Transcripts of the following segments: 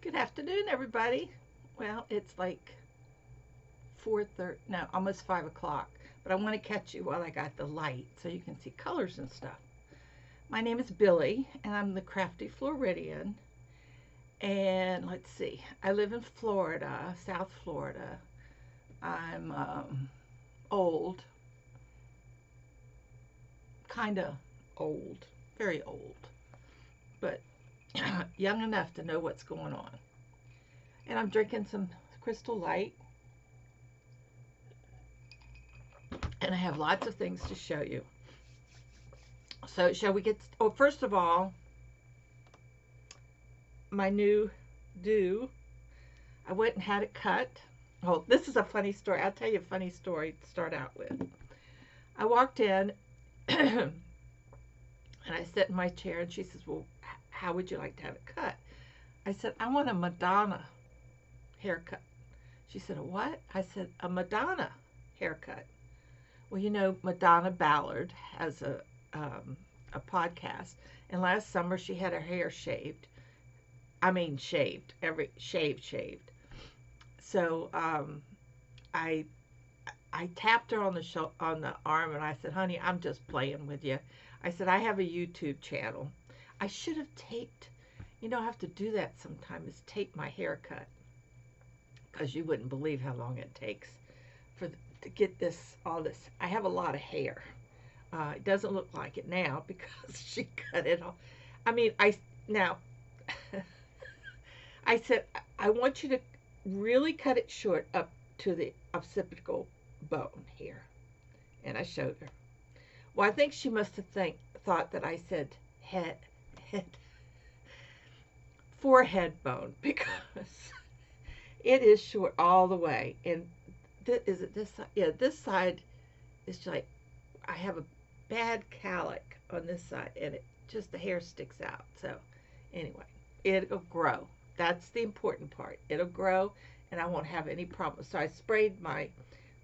Good afternoon, everybody. Well, it's like 4:30, no, almost 5 o'clock, but I want to catch you while I got the light so you can see colors and stuff. My name is Billie, and I'm the Crafty Floridian. And let's see, I live in Florida, South Florida. I'm old, kind of old, very old, but young enough to know what's going on. And I'm drinking some Crystal Light, and I have lots of things to show you. So shall we get, oh, first of all, my new do, I went and had it cut. Oh, this is a funny story. I'll tell you a funny story to start out with. I walked in and I sat in my chair and she says, well, how would you like to have it cut? I said, I want a Madonna haircut. She said, a what? I said, a Madonna haircut. Well, you know, Madonna Ballard has a podcast, and last summer she had her hair shaved. I mean, shaved, shaved. So I I tapped her on the arm, and I said, "Honey, I'm just playing with you." I said, "I have a YouTube channel. I should have taped. You know, I have to do that sometimes. Is tape my haircut because you wouldn't believe how long it takes for to get this all this. I have a lot of hair. It doesn't look like it now because she cut it off. I mean, I now I said I want you to really cut it short up to the occipital bone here, and I showed her. Well, I think she must have thought that I said head forehead bone because it is short all the way. And is it this side? Yeah, this side is like I have a bad calic on this side, and it just the hair sticks out. So anyway, it'll grow. That's the important part. It'll grow, and I won't have any problems. So I sprayed my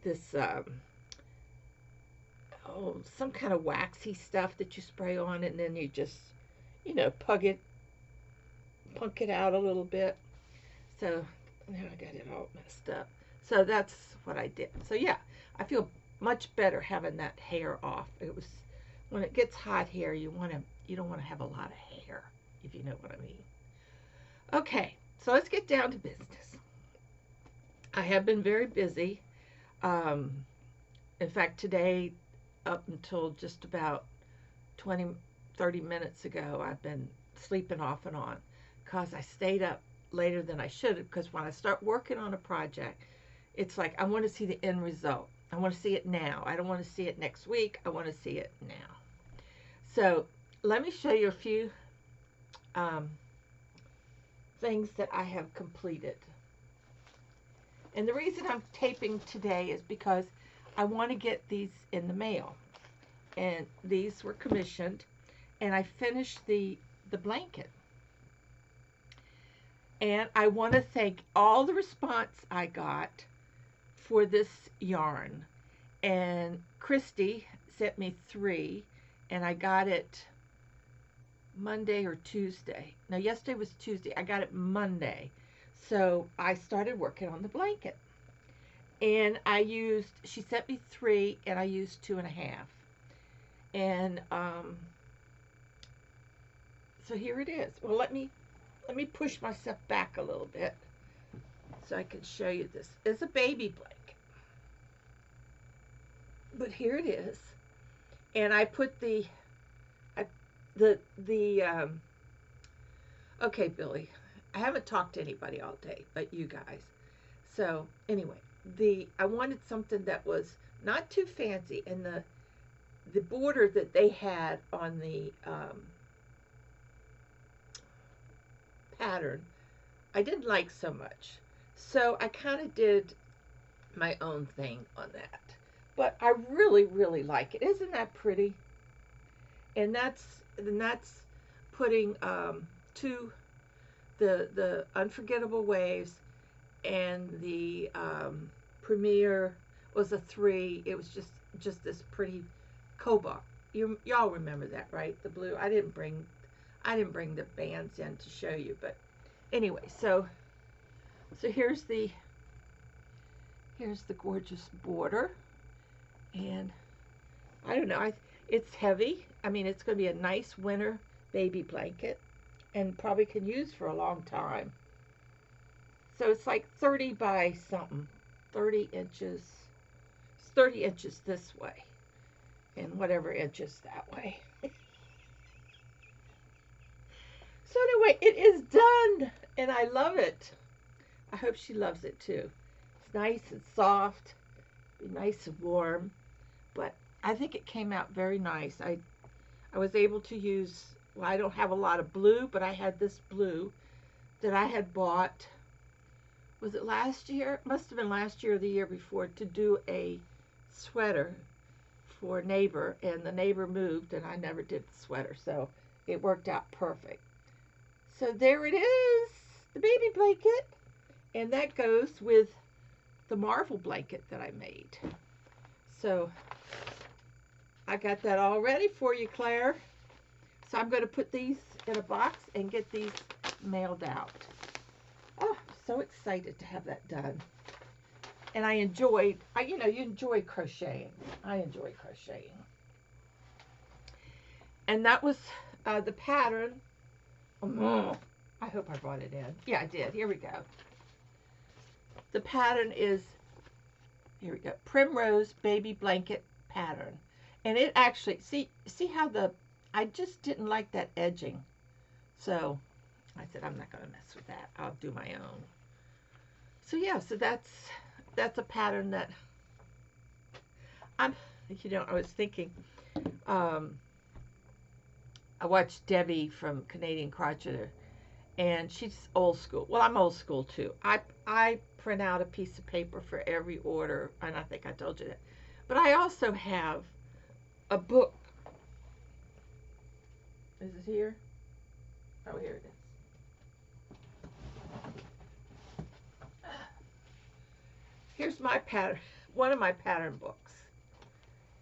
this some kind of waxy stuff that you spray on, and then you just punk it out a little bit. So now I got it all messed up. So that's what I did. So yeah, I feel much better having that hair off. It was when it gets hot here, you don't want to have a lot of hair, if you know what I mean. Okay, so let's get down to business. I have been very busy. Um, in fact, today, up until just about 20, 30 minutes ago, I've been sleeping off and on because I stayed up later than I should have. Because when I start working on a project, it's like I want to see the end result. I want to see it now. I don't want to see it next week. I want to see it now. So let me show you a few um, things that I have completed. And the reason I'm taping today is because I want to get these in the mail. And these were commissioned. And I finished the blanket. And I want to thank all the response I got for this yarn. And Christy sent me 3, and I got it Monday or Tuesday. No, yesterday was Tuesday. I got it Monday. So I started working on the blanket. And she sent me 3, and I used 2.5. And so here it is. Well, let me push myself back a little bit so I can show you this. It's a baby blanket. But here it is. And I put okay, Billie, I haven't talked to anybody all day but you guys. So anyway, I wanted something that was not too fancy, and the border that they had on the pattern I didn't like so much. So I kind of did my own thing on that. But I really, really like it. Isn't that pretty? And that's putting the Unforgettable Waves, and the Premiere was a 3. It was just this pretty cobalt. Y'all remember that, right? The blue. I didn't bring the bands in to show you, but Anyway, so here's the gorgeous border, and I don't know, it's heavy. I mean, it's going to be a nice winter baby blanket, and probably can use for a long time. So it's like 30 by something, 30 inches. It's 30 inches this way, and whatever inches that way. So anyway, it is done, and I love it. I hope she loves it too. It's nice and soft, be nice and warm, but I think it came out very nice. I was able to use, well, I don't have a lot of blue, but I had this blue that I had bought, was it last year? It must have been last year or the year before, to do a sweater for a neighbor, and the neighbor moved, and I never did the sweater, so it worked out perfect. So there it is, the baby blanket, and that goes with the Marvel blanket that I made. So I got that all ready for you, Claire. So I'm going to put these in a box and get these mailed out. Oh, so excited to have that done. And I enjoyed, you know, you enjoy crocheting. I enjoy crocheting. And that was the pattern. Oh, I hope I brought it in. Yeah, I did. Here we go. The pattern is, here we go, Primrose Baby Blanket Pattern. And it actually, see how I just didn't like that edging. So I said, I'm not going to mess with that. I'll do my own. So yeah, so that's a pattern that you know, I was thinking, I watched Debbie from Canadian Crocheted, and she's old school. Well, I'm old school too. I print out a piece of paper for every order, and I think I told you that. But I also have a book. Is it here? Oh, here it is. Here's my pattern, one of my pattern books.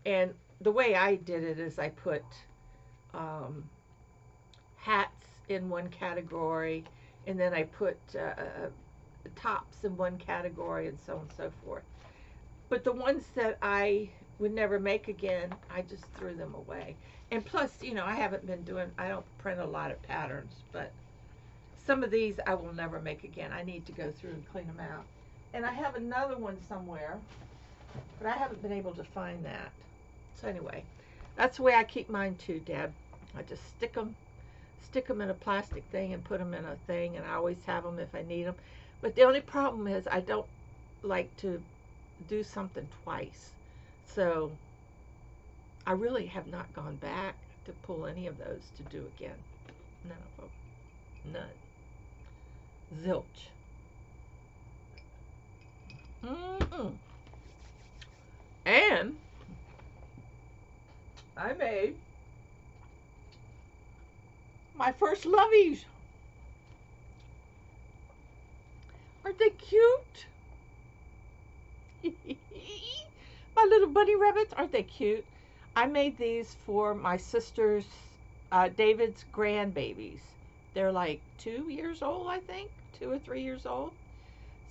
And the way I did it is I put hats in one category, and then I put tops in one category, and so on and so forth. But the ones that I would never make again, I just threw them away. And plus, you know, I don't print a lot of patterns, but some of these I will never make again. I need to go through and clean them out. And I have another one somewhere, but I haven't been able to find that. So anyway, that's the way I keep mine too, Deb. I just stick them in a plastic thing and put them in a thing, and I always have them if I need them. But the only problem is I don't like to do something twice. So I really have not gone back to pull any of those to do again. None of them. None. Zilch. And I made my first Lovies. Aren't they cute? My little bunny rabbits, aren't they cute? I made these for my sister's, David's grandbabies. They're like 2 years old, I think, 2 or 3 years old.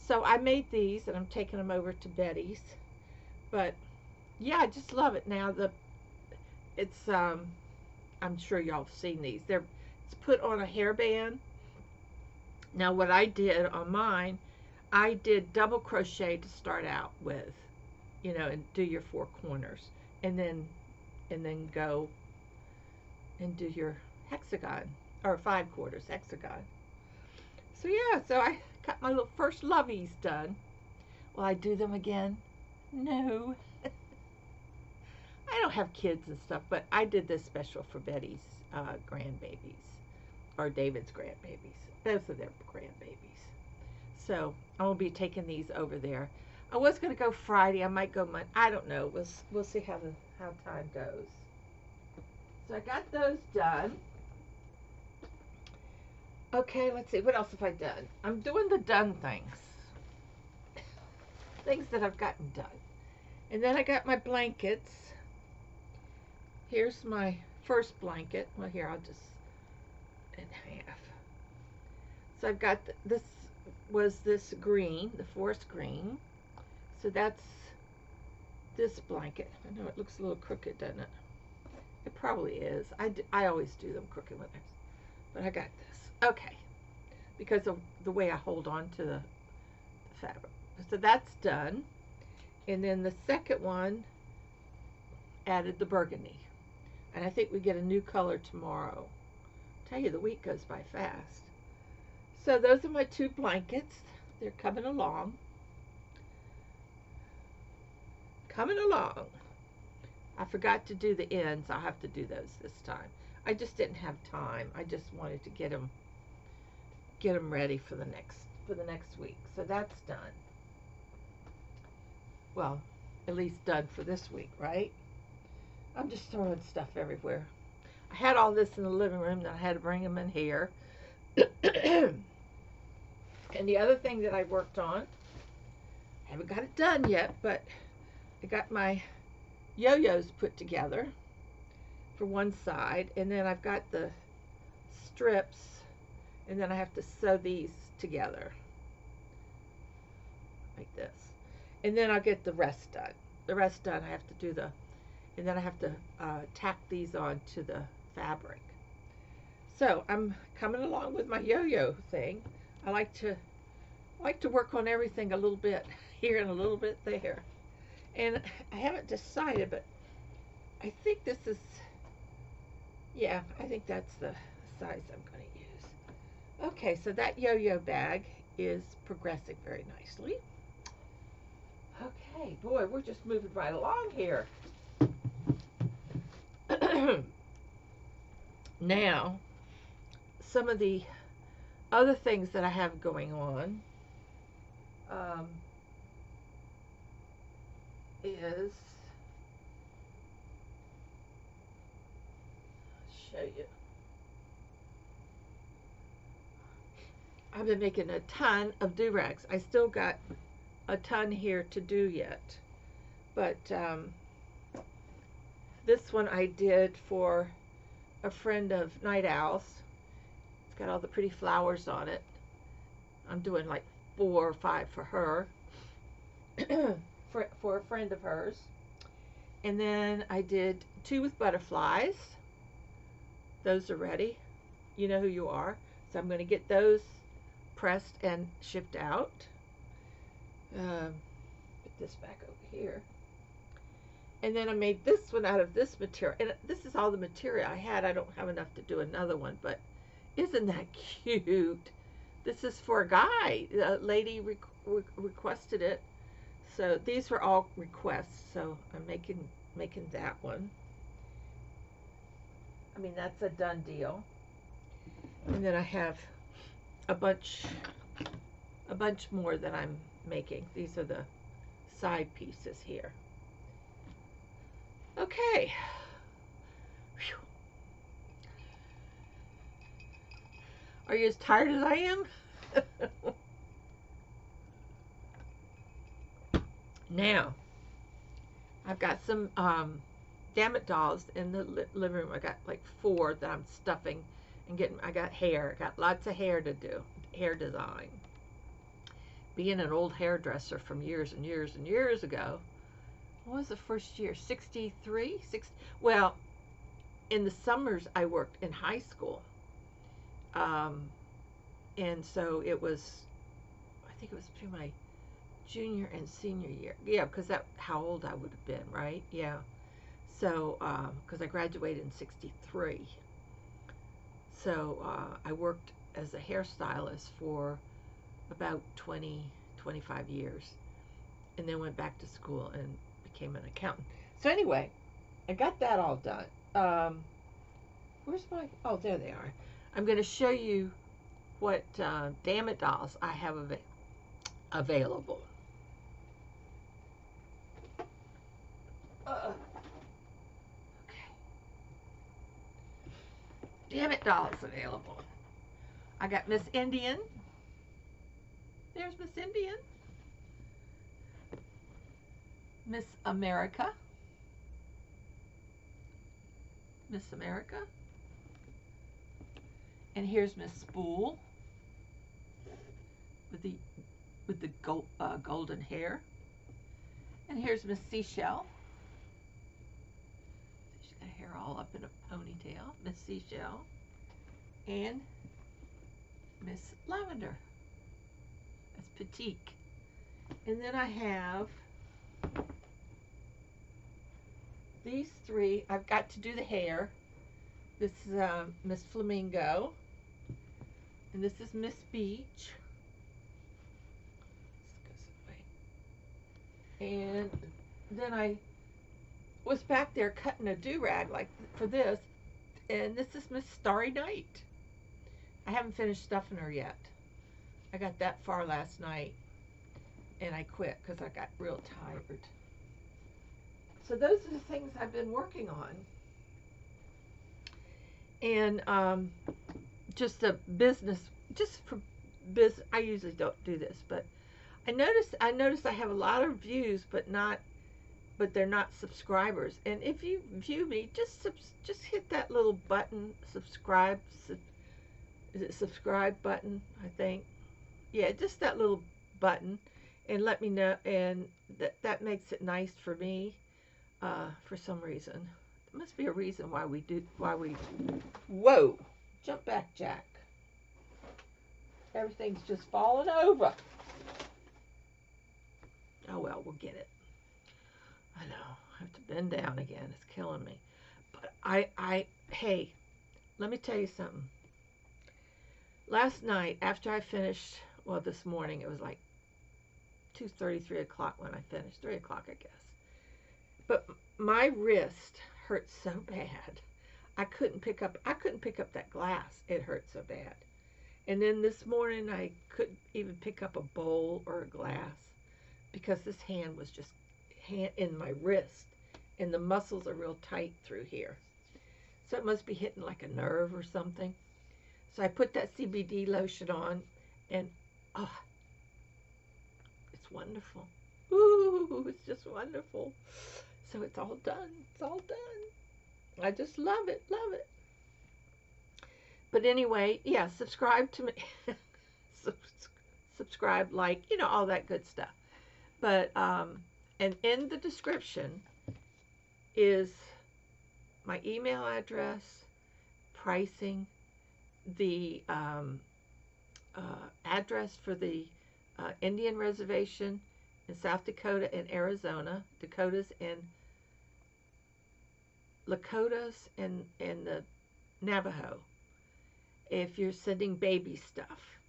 So I made these, and I'm taking them over to Betty's. But yeah, I just love it. Now it's I'm sure y'all have seen these. It's put on a hairband. Now what I did on mine, I did double crochet to start out with, you know, and do your 4 corners, and then go and do your hexagon, or 5 quarters hexagon. So yeah, so I got my little first Lovies done. Will I do them again? No. I don't have kids and stuff, but I did this special for Betty's grandbabies, or David's grandbabies. Those are their grandbabies. So I will be taking these over there. I was going to go Friday. I might go Monday. I don't know. We'll see how time goes. So I got those done. Okay, let's see. What else have I done? I'm doing the done things. Things that I've gotten done. And then I got my blankets. Here's my first blanket. Well, here, I'll just in half. So I've got this was this green, the forest green. So that's this blanket. I know it looks a little crooked, doesn't it? It probably is. I always do them crooked with this. But I got this. Okay. Because of the way I hold on to the fabric. So that's done. And then the second one added the burgundy. And I think we get a new color tomorrow. I'll tell you, the week goes by fast. So those are my 2 blankets. They're coming along. Coming along. I forgot to do the ends. I'll have to do those this time. I just didn't have time. I just wanted to get them ready for the next week. So that's done. Well, at least done for this week, right? I'm just throwing stuff everywhere. I had all this in the living room, then I had to bring them in here. And the other thing that I worked on, I haven't got it done yet, but I got my yo-yos put together for one side, and then I've got the strips, and then I have to sew these together like this, and then I'll get the rest done. The rest done, I have to do and then I have to tack these on to the fabric. So I'm coming along with my yo-yo thing. I like to work on everything a little bit here and a little bit there. And I haven't decided, but I think this is, yeah, I think that's the size I'm going to use. Okay, so that yo-yo bag is progressing very nicely. Okay, boy, we're just moving right along here. Now, some of the other things that I have going on is, I'll show you. I've been making a ton of do-rags. I still got a ton here to do yet, but this one I did for a friend of Night Owl's. It's got all the pretty flowers on it. I'm doing like 4 or 5 for her, for a friend of hers. And then I did 2 with butterflies. Those are ready. You know who you are. So I'm going to get those pressed and shipped out. Put this back over here. And then I made this one out of this material. And this is all the material I had. I don't have enough to do another one, but isn't that cute? This is for a guy. A lady requested it. So these were all requests. So I'm making that one. I mean, that's a done deal. And then I have a bunch more that I'm making. These are the side pieces here. Okay. Whew. Are you as tired as I am? Now, I've got some Dammit Dolls in the living room. I got like 4 that I'm stuffing and getting. I got hair. I got lots of hair to do. Hair design. Being an old hairdresser from years and years and years ago. What was the first year? 63? Well, in the summers I worked in high school. And so it was, I think it was between my junior and senior year. Yeah, because that's how old I would have been, right? Yeah. So, because I graduated in 63. So I worked as a hairstylist for about 25 years. And then went back to school and became an accountant. So anyway, I got that all done. Where's my, oh, there they are. I'm going to show you what Dammit Dolls I have available. Okay. Dammit Dolls available. I got Miss Indian. There's Miss Indian. Miss America. Miss America. And here's Miss Spool. with the golden hair. And here's Miss Seashell. She's got hair all up in a ponytail. Miss Seashell. And Miss Lavender. That's Petite. And then I have these three. I've got to do the hair. This is Miss Flamingo. And this is Miss Beach. And then I was back there cutting a do-rag like for this. And this is Miss Starry Night. I haven't finished stuffing her yet. I got that far last night. And I quit because I got real tired. So those are the things I've been working on. And just a business, just for business. I usually don't do this, but I noticed I have a lot of views, but they're not subscribers. And if you view me, just hit that little button, subscribe. Is it subscribe button? I think. Yeah, just that little button, and let me know. And that makes it nice for me. For some reason, there must be a reason why we. Whoa! Jump back, Jack. Everything's just falling over. Oh well, we'll get it. I know. I have to bend down again. It's killing me. But hey, let me tell you something. Last night, after I finished, well, this morning, it was like 2:30, 3 o'clock when I finished. 3 o'clock, I guess. But my wrist hurt so bad. I couldn't pick up that glass. It hurt so bad. And then this morning, I couldn't even pick up a bowl or a glass because this hand was just in my wrist, and the muscles are real tight through here. So it must be hitting like a nerve or something. So I put that CBD lotion on, and oh, it's wonderful. Ooh, it's just wonderful. So it's all done. It's all done. I just love it. Love it. But anyway, yeah, subscribe to me. Subscribe, like, all that good stuff. But, and in the description is my email address, pricing, the address for the Indian reservation in South Dakota and Arizona, LAKOTAs and the Navajo, if you're sending baby stuff.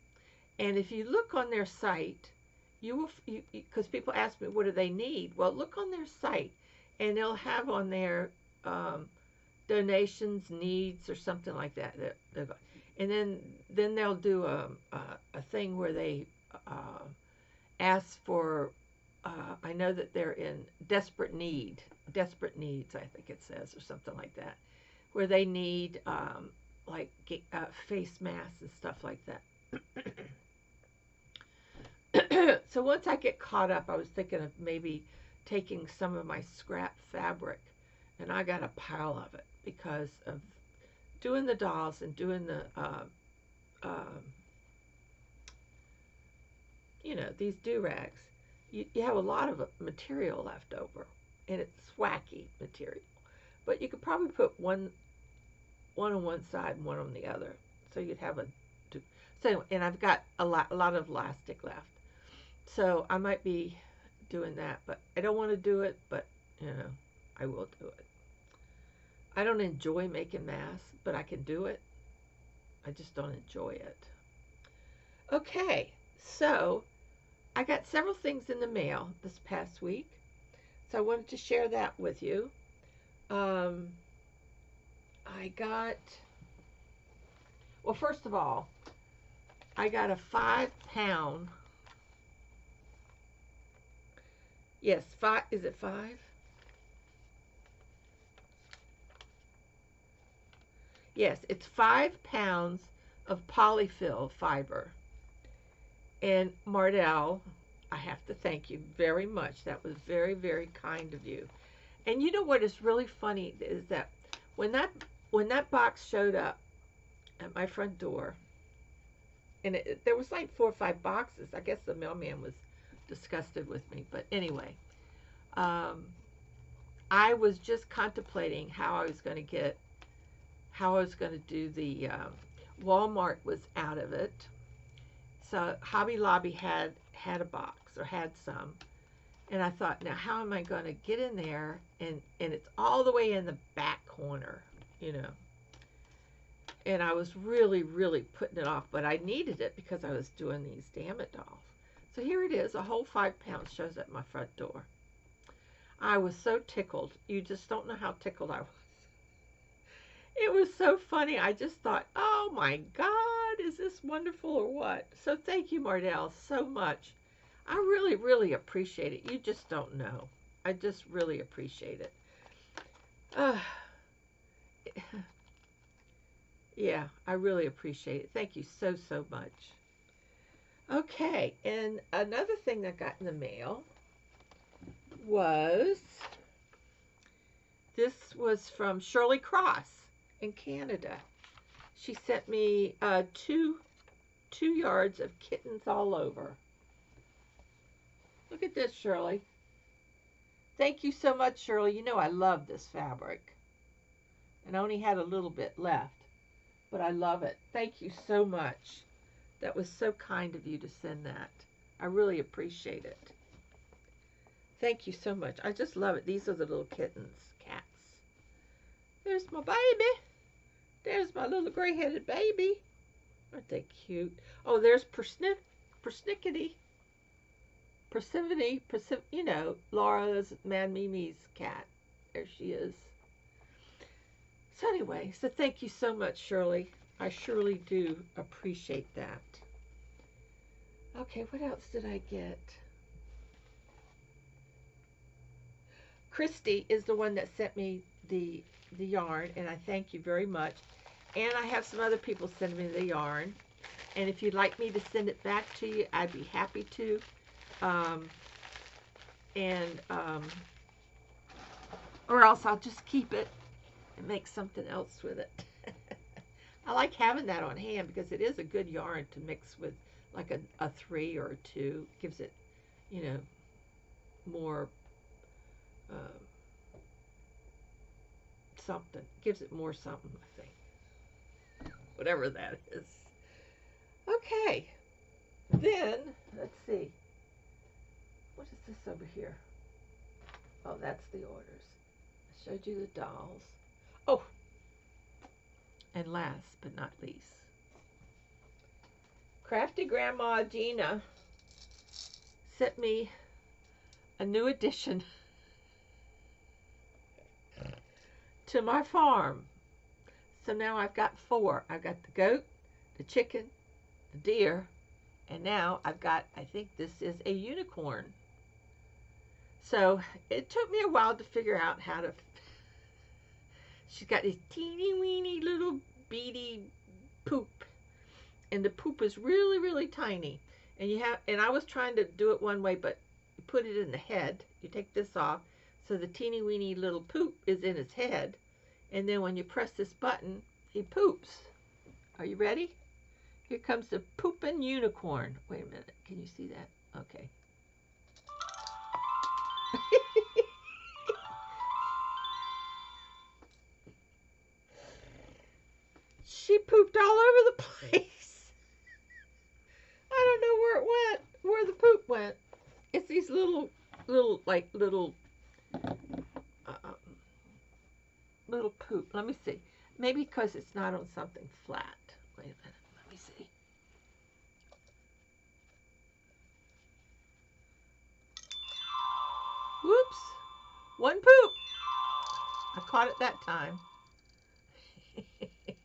And if you look on their site, you will, because people ask me, what do they need? Well, look on their site, and they'll have on there donations, needs, or something like that. And then they'll do a thing where they ask for, I know that they're in desperate needs, I think it says, or something like that, where they need like face masks and stuff like that. So once I get caught up, I was thinking of maybe taking some of my scrap fabric, and I got a pile of it because of doing the dolls and doing the these do-rags. You have a lot of material left over, and it's swacky material, but you could probably put one on one side and one on the other, so you'd have so. And I've got a lot of elastic left, so I might be doing that, but I don't want to do it, but I will do it. I don't enjoy making masks, but I can do it. I just don't enjoy it. Okay, so I got several things in the mail this past week, so I wanted to share that with you. I got, well, first of all, I got a 5-pound, yes, is it 5? Yes, it's 5 pounds of polyfill fiber. And Mardell, I have to thank you very much. That was very, very kind of you. And you know what is really funny is that when that box showed up at my front door, And there was like 4 or 5 boxes. I guess the mailman was disgusted with me. But anyway, um, I was just contemplating how I was going to do the, Walmart was out of it. So Hobby Lobby had a box, or had some. And I thought, now how am I going to get in there? And it's all the way in the back corner, you know. And I was really, really putting it off, but I needed it because I was doing these Dammit Dolls. So here it is, a whole 5 pounds shows at my front door. I was so tickled. You just don't know how tickled I was. It was so funny. I just thought, oh my God, is this wonderful or what? So thank you, Mardell, so much. I really, really appreciate it. You just don't know. I just really appreciate it. Yeah, I really appreciate it. Thank you so, so much. Okay, and another thing I got in the mail was, this was from Shirley Cross in Canada. She sent me two yards of kittens all over. Look at this, Shirley. Thank you so much, Shirley. You know I love this fabric. And I only had a little bit left, but I love it. Thank you so much. That was so kind of you to send that. I really appreciate it. Thank you so much. I just love it. These are the little kittens, cats. There's my baby. There's my little gray-headed baby. Aren't they cute? Oh, there's Persnickety. Persephone, you know, Laura's, Mad Mimi's cat. There she is. So anyway, so thank you so much, Shirley. I surely do appreciate that. Okay, what else did I get? Christy is the one that sent me the yarn, and I thank you very much. And I have some other people send me the yarn. And if you'd like me to send it back to you, I'd be happy to. Or else I'll just keep it and make something else with it. I like having that on hand because it is a good yarn to mix with, like a 3 or a 2. Gives it, you know, more something. Gives it more something, I think. Whatever that is. Okay. Then, let's see. What is this over here? Oh, that's the orders. I showed you the dolls. Oh, and last but not least, Crafty Grandma Gina sent me a new addition to my farm. So now I've got 4. I've got the goat, the chicken, the deer, and now I've got, I think this is a unicorn. So it took me a while to figure out how to. She's got this teeny weeny little beady poop, and the poop is really, really tiny. And I was trying to do it one way, but you put it in the head. You take this off, so the teeny weeny little poop is in his head, and then when you press this button, he poops. Are you ready? Here comes the pooping unicorn. Wait a minute. Can you see that? Okay. She pooped all over the place. I don't know where it went, where the poop went. It's these little poop. Let me see. Maybe because it's not on something flat. Wait a minute. Let me see. Whoops. One poop. I caught it that time.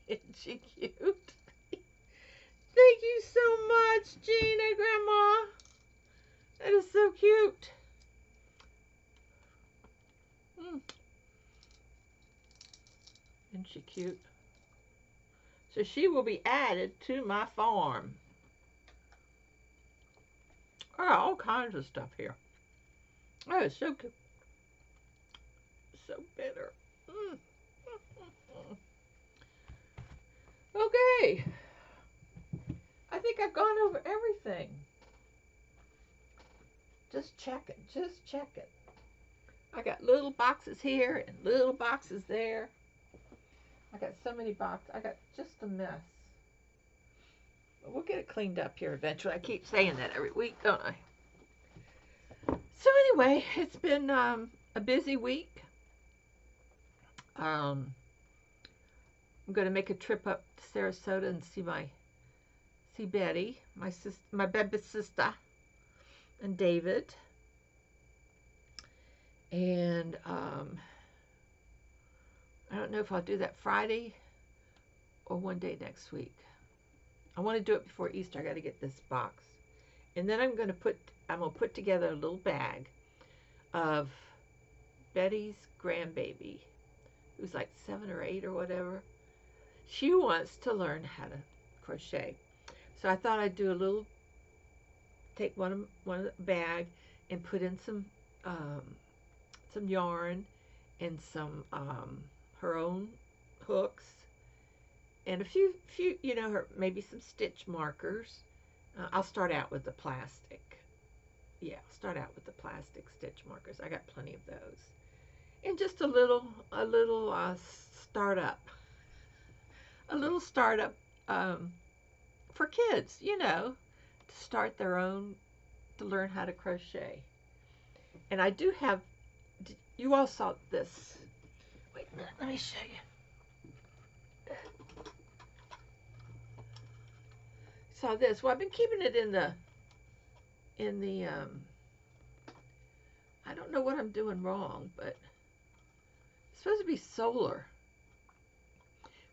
Isn't she cute? Thank you so much, Gina, Grandma. That is so cute. Isn't she cute? So she will be added to my farm. Oh, all kinds of stuff here. Oh, it's so cute. So bitter. Okay. I think I've gone over everything. Just check it. Just check it. I got little boxes here and little boxes there. I got so many boxes. I got just a mess. But we'll get it cleaned up here eventually. I keep saying that every week, don't I? So anyway, it's been a busy week. I'm going to make a trip up to Sarasota and see Betty, my baby sister, and David. And I don't know if I'll do that Friday or one day next week. I want to do it before Easter. I got to get this box. And then I'm going to put together a little bag of Betty's grandbaby, who's like 7 or 8 or whatever. She wants to learn how to crochet. So I thought I'd do a little, take one of the bag and put in some yarn and some her own hooks and a few maybe some stitch markers. I'll start out with the plastic. Yeah, I'll start out with the plastic stitch markers. I got plenty of those. And just a little startup. A little startup for kids, to start their own, to learn how to crochet. And I do have, you all saw this. Wait a minute, let me show you. Saw this. Well, I've been keeping it in the I don't know what I'm doing wrong, but it's supposed to be solar.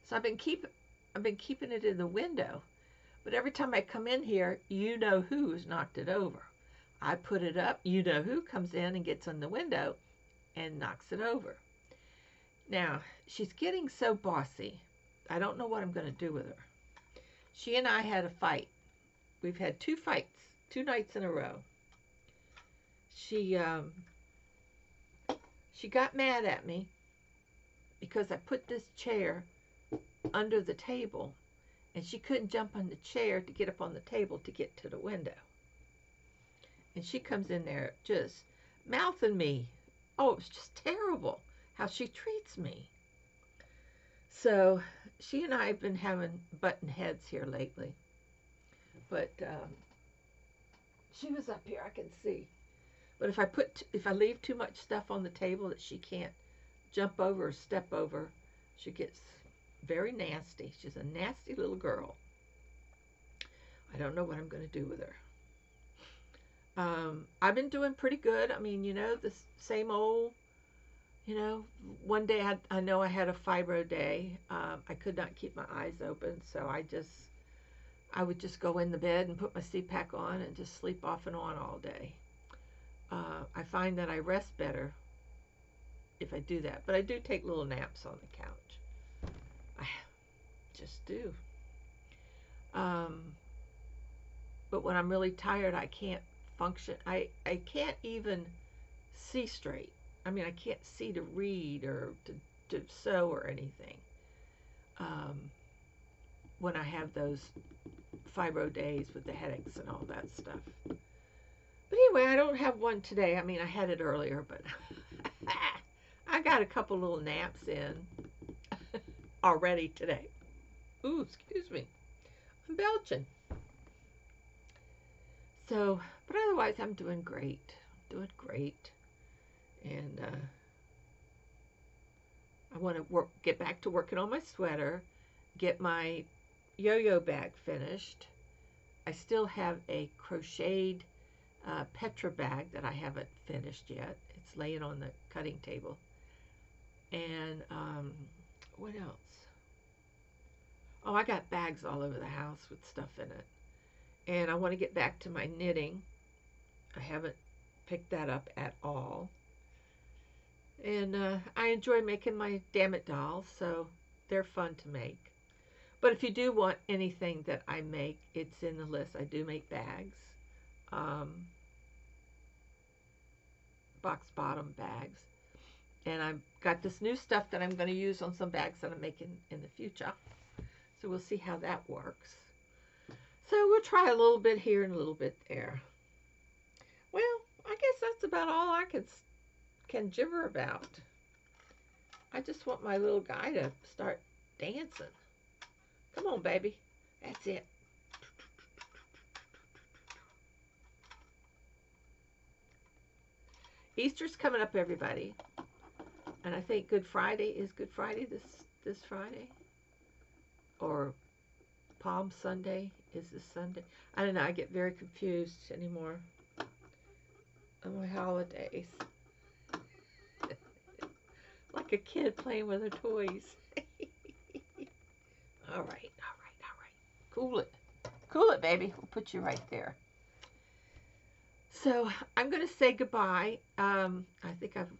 So I've been keeping it in the window, but every time I come in here, you know who's knocked it over. I put it up, you know who comes in and gets in the window and knocks it over. Now, she's getting so bossy. I don't know what I'm going to do with her. She and I had a fight. We've had 2 fights, 2 nights in a row. She got mad at me because I put this chair under the table, and she couldn't jump on the chair to get up on the table to get to the window. And she comes in there just mouthing me. Oh, it's just terrible how she treats me. So she and I have been having button heads here lately. But she was up here, I can see. But if I leave too much stuff on the table that she can't jump over or step over, she gets very nasty. She's a nasty little girl. I don't know what I'm going to do with her. I've been doing pretty good. I mean, the same old, one day I know I had a fibro day. I could not keep my eyes open, so I would just go in the bed and put my CPAP on and just sleep off and on all day. I find that I rest better if I do that, but I do take little naps on the couch. I just do. But when I'm really tired, I can't function. I can't even see straight. I mean, I can't see to read or to sew or anything when I have those fibro days with the headaches and all that stuff. But anyway, I don't have one today. I mean, I had it earlier, but I got a couple little naps in already today. Ooh, excuse me. I'm belching. So, but otherwise, I'm doing great. Doing great. And I want to get back to working on my sweater, get my yo-yo bag finished. I still have a crocheted Petra bag that I haven't finished yet. It's laying on the cutting table. And what else? Oh, I got bags all over the house with stuff in it. And I want to get back to my knitting. I haven't picked that up at all. And I enjoy making my Dammit Dolls, so they're fun to make. But if you do want anything that I make, it's in the list. I do make bags. Box bottom bags. And I've got this new stuff that I'm going to use on some bags that I'm making in the future. So we'll see how that works. So we'll try a little bit here and a little bit there. Well, I guess that's about all I can gibber about. I just want my little guy to start dancing. Come on, baby. That's it. Easter's coming up, everybody. And I think Good Friday is Good Friday this Friday. Or Palm Sunday is this Sunday. I don't know. I get very confused anymore on my holidays. Like a kid playing with her toys. All right. Cool it. Cool it, baby. We'll put you right there. So I'm going to say goodbye. I think I'm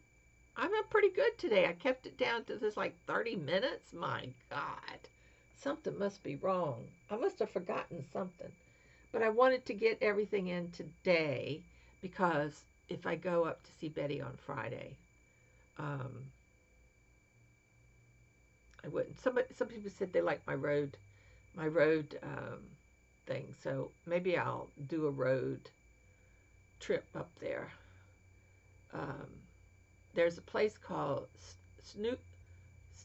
up pretty good today. I kept it down to this like 30 minutes. My God. Something must be wrong. I must have forgotten something. But I wanted to get everything in today because if I go up to see Betty on Friday, I wouldn't. Some people said they like my road thing. So maybe I'll do a road trip up there. There's a place called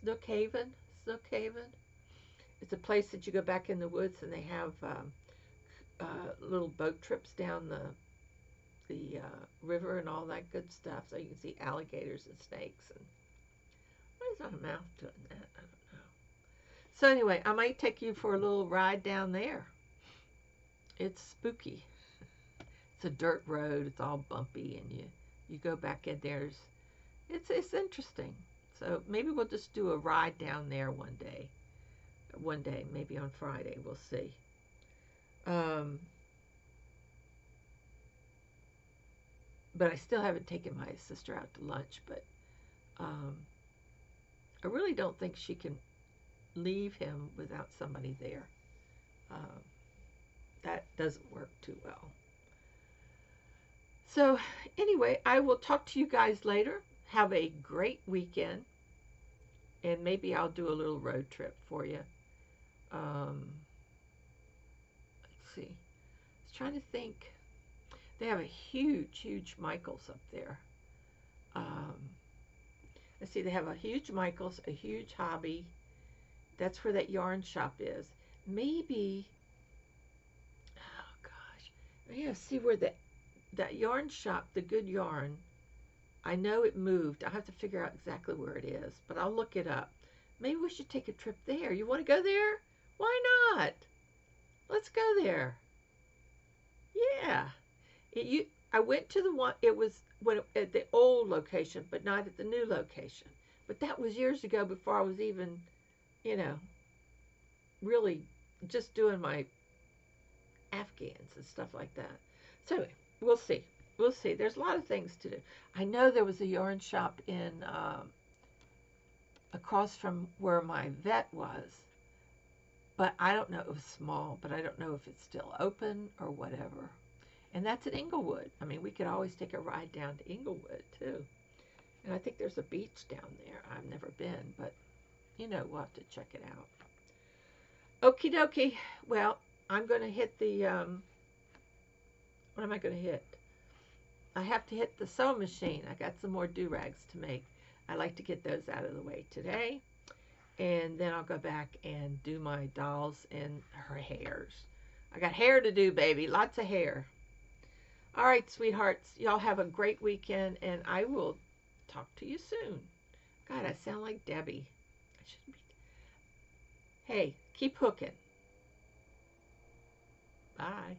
Snookhaven. It's a place that you go back in the woods and they have little boat trips down the river and all that good stuff. So you can see alligators and snakes. And why is my mouth doing that? I don't know. So anyway, I might take you for a little ride down there. It's spooky. It's a dirt road. It's all bumpy, and you go back in there. It's interesting. So maybe we'll just do a ride down there one day. One day, maybe on Friday. We'll see. But I still haven't taken my sister out to lunch. But I really don't think she can leave him without somebody there. That doesn't work too well. So anyway, I will talk to you guys later. Have a great weekend. And maybe I'll do a little road trip for you. Let's see. I was trying to think. They have a huge Michael's up there. Let's see. They have a huge Michael's, a huge Hobby. That's where that yarn shop is. Maybe. Oh gosh. Yeah. See where that yarn shop, the Good Yarn. I know it moved. I'll have to figure out exactly where it is, but I'll look it up. Maybe we should take a trip there. You want to go there? Why not? Let's go there. Yeah. I went to the one, it was at the old location, but not at the new location. But that was years ago before I was even, really just doing my Afghans and stuff like that. So anyway, we'll see. We'll see. There's a lot of things to do. I know there was a yarn shop in across from where my vet was, but I don't know. It was small, but I don't know if it's still open or whatever. And that's at Inglewood. I mean, we could always take a ride down to Inglewood too. And I think there's a beach down there. I've never been, but we'll have to check it out. Okie dokie. Well, I'm going to hit the what am I going to hit? I have to hit the sewing machine. I got some more do-rags to make. I like to get those out of the way today. And then I'll go back and do my dolls and her hairs. I got hair to do, baby. Lots of hair. All right, sweethearts. Y'all have a great weekend, and I will talk to you soon. God, I sound like Debbie. I shouldn't be. Hey, keep hooking. Bye.